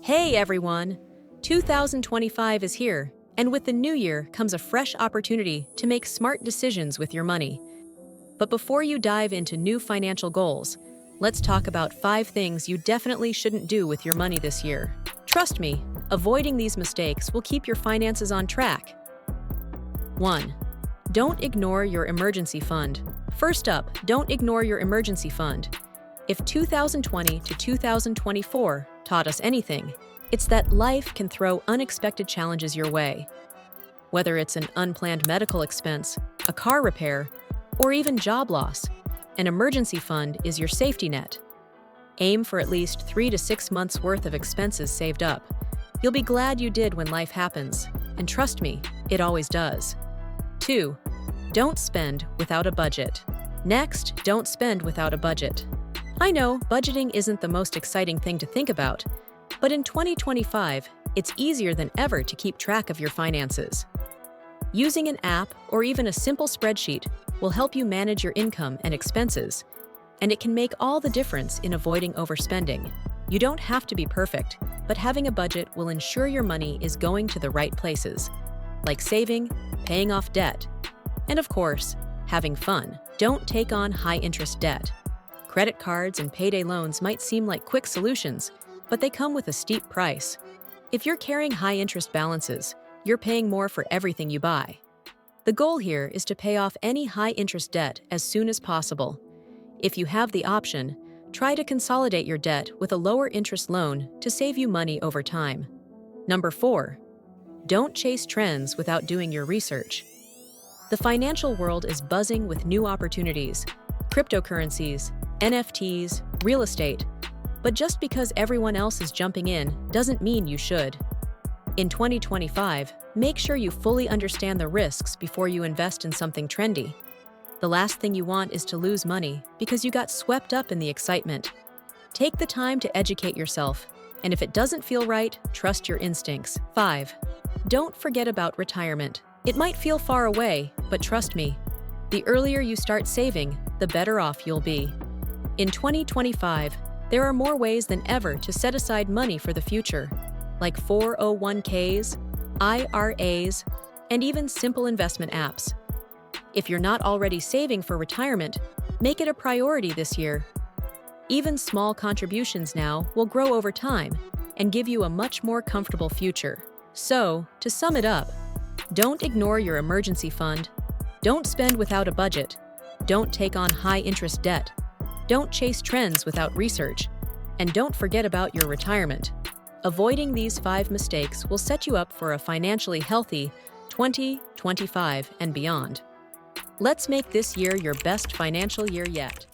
Hey everyone! 2025 is here, and with the new year comes a fresh opportunity to make smart decisions with your money. But before you dive into new financial goals, let's talk about 5 things you definitely shouldn't do with your money this year. Trust me, avoiding these mistakes will keep your finances on track. 1. Don't ignore your emergency fund. First up, don't ignore your emergency fund. If 2020 to 2024 taught us anything, it's that life can throw unexpected challenges your way. Whether it's an unplanned medical expense, a car repair, or even job loss, an emergency fund is your safety net. Aim for at least 3 to 6 months' worth of expenses saved up. You'll be glad you did when life happens, and trust me, it always does. 2. Don't spend without a budget. Next, don't spend without a budget. I know budgeting isn't the most exciting thing to think about, but in 2025, it's easier than ever to keep track of your finances. Using an app or even a simple spreadsheet will help you manage your income and expenses, and it can make all the difference in avoiding overspending. You don't have to be perfect, but having a budget will ensure your money is going to the right places, like saving, paying off debt, and of course, having fun. Don't take on high-interest debt. Credit cards and payday loans might seem like quick solutions, but they come with a steep price. If you're carrying high-interest balances, you're paying more for everything you buy. The goal here is to pay off any high-interest debt as soon as possible. If you have the option, try to consolidate your debt with a lower-interest loan to save you money over time. Number 4. Don't chase trends without doing your research. The financial world is buzzing with new opportunities, cryptocurrencies, NFTs, real estate, but just because everyone else is jumping in doesn't mean you should. In 2025, make sure you fully understand the risks before you invest in something trendy. The last thing you want is to lose money because you got swept up in the excitement. Take the time to educate yourself, and if it doesn't feel right, trust your instincts. 5. Don't forget about retirement. It might feel far away, but trust me, the earlier you start saving, the better off you'll be. In 2025, there are more ways than ever to set aside money for the future, like 401ks, IRAs, and even simple investment apps. If you're not already saving for retirement, make it a priority this year. Even small contributions now will grow over time and give you a much more comfortable future. So, to sum it up, don't ignore your emergency fund, don't spend without a budget, don't take on high-interest debt, don't chase trends without research, and don't forget about your retirement. Avoiding these 5 mistakes will set you up for a financially healthy 2025 and beyond. Let's make this year your best financial year yet.